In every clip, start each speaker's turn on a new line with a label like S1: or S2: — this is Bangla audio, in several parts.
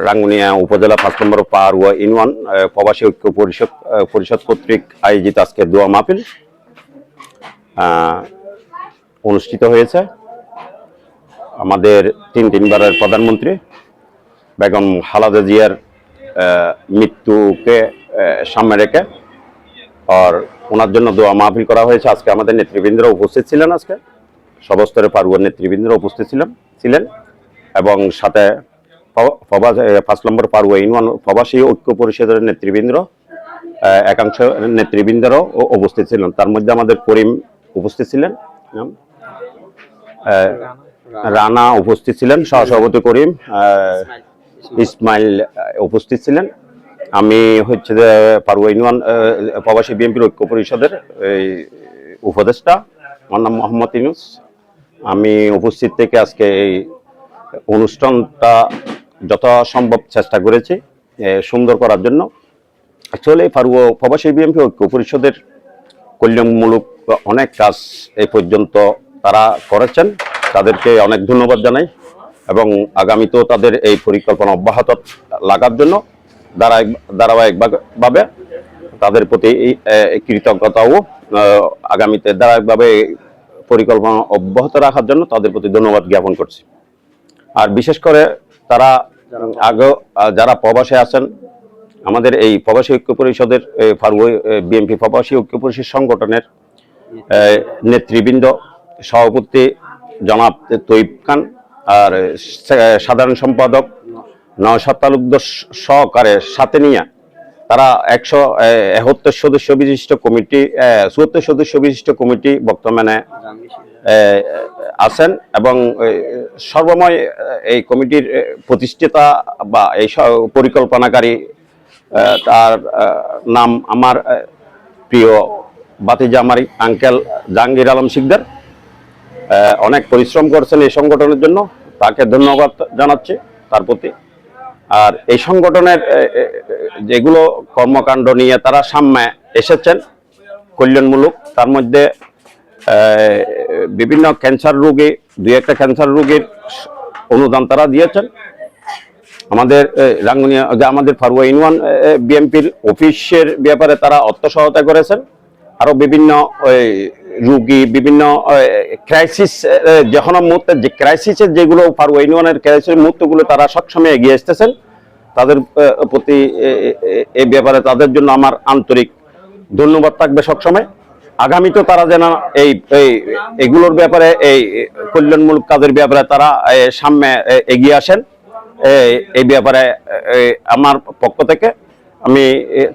S1: রাঙ্গুনিয়া উপজেলা 5 নম্বর পাহাড়ুয়া ইউনিয়ন প্রবাসী ঐক্য পরিষদ কর্তৃক আয়োজিত আজকে দোয়া মাহফিল অনুষ্ঠিত হয়েছে। আমাদের তিনবারের প্রধানমন্ত্রী বেগম খালেদা জিয়ার মৃত্যুকে সামনে রেখে আর ওনার জন্য দোয়া মাহফিল করা হয়েছে। আজকে আমাদের নেতৃবৃন্দরা উপস্থিত ছিলেন, আজকে সবস্তরের পাড়ুয়ার নেতৃবৃন্দরা উপস্থিত ছিলেন এবং সাথে 5 নম্বর পাড়ুয়া ইউনিয়ন প্রবাসী ঐক্য পরিষদের নেতৃবৃন্দ একাংশ নেতৃবৃন্দরাও উপস্থিত ছিলেন। তার মধ্যে আমাদের করিম উপস্থিত ছিলেন, রানা উপস্থিত ছিলেন, সহসভাপতি করিম, ইসমাইল উপস্থিত ছিলেন। আমি হচ্ছে যে পাড়ুয়া ইউনিয়ন প্রবাসী বিএনপির ঐক্য পরিষদের উপদেষ্টা, আমার নাম মোহাম্মদ ইউনুস। আমি উপস্থিত থেকে আজকে এই অনুষ্ঠানটা যথাসম্ভব চেষ্টা করেছি সুন্দর করার জন্য। আসলে পাড়ুয়া প্রবাসী বিএনপি ঐক্য পরিষদের কল্যাণমূলক অনেক কাজ এই পর্যন্ত তারা করেছেন, তাদেরকে অনেক ধন্যবাদ জানাই এবং আগামীতেও তাদের এই পরিকল্পনা অব্যাহত লাগার জন্য ধারাবাহিকভাবে তাদের প্রতি কৃতজ্ঞতাও আগামীতে ধারাবাহিকভাবে পরিকল্পনা অব্যাহত রাখার জন্য তাদের প্রতি ধন্যবাদ জ্ঞাপন করছি। আর বিশেষ করে তারা আগে যারা প্রবাসে আছেন, আমাদের এই প্রবাসী ঐক্য পরিষদের বিএনপি প্রবাসী ঐক্য পরিষদ সংগঠনের নেতৃবৃন্দ, সভাপতি জনাব তৈব খান আর সাধারণ সম্পাদক নওশাদ তালুকদার সহকারে সাথে নিয়ে তারা 171 সদস্য বিশিষ্ট কমিটি 74 সদস্য বিশিষ্ট কমিটি বর্তমানে আছেন এবং সর্বময় এই কমিটির প্রতিষ্ঠাতা বা এই পরিকল্পনাকারী তার নাম আমার প্রিয় বাতিজা আমার আঙ্কেল জাহাঙ্গীর আলম শিকদার। অনেক পরিশ্রম করছেন এই সংগঠনের জন্য, তাকে ধন্যবাদ জানাচ্ছি তার প্রতি। আর এই সংগঠনের যেগুলো কর্মকাণ্ড নিয়ে তারা সামনে এসেছেন কল্যাণমূলক, তার মধ্যে বিভিন্ন ক্যান্সার রোগী, 2-1টা ক্যান্সার রোগীর অনুদান তারা দিয়েছেন। আমাদের রাঙ্গুনিয়া আমাদের পাড়ুয়া ইউনিয়ন বিএনপির অফিসের ব্যাপারে তারা অর্থ সহায়তা করেছেন। আরো বিভিন্ন রোগী, বিভিন্ন ক্রাইসিস, যখন মুহূর্তে যে ক্রাইসিসের যেগুলো পাড়ুয়া ইউনিয়নের ক্রাইসিসের মুহূর্তগুলো তারা সবসময় এগিয়ে আসতেছেন, তাদের প্রতি এই ব্যাপারে তাদের জন্য আমার আন্তরিক ধন্যবাদ থাকবে সবসময়। আগামীতে তারা যেন এইগুলোর ব্যাপারে এই কল্যাণমূলক কাজের ব্যাপারে তারা সামনে এগিয়ে আসেন, এই ব্যাপারে আমার পক্ষ থেকে আমি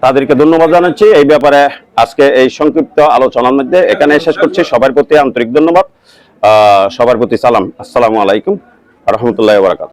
S1: তাদেরকে ধন্যবাদ জানাচ্ছি। এই ব্যাপারে আজকে এই সংক্ষিপ্ত আলোচনার মধ্যে এখানে শেষ করছি। সবার প্রতি আন্তরিক ধন্যবাদ, সবার প্রতি সালাম। আসসালামু আলাইকুম ওয়া রাহমাতুল্লাহি ওয়া বারাকাতুহু।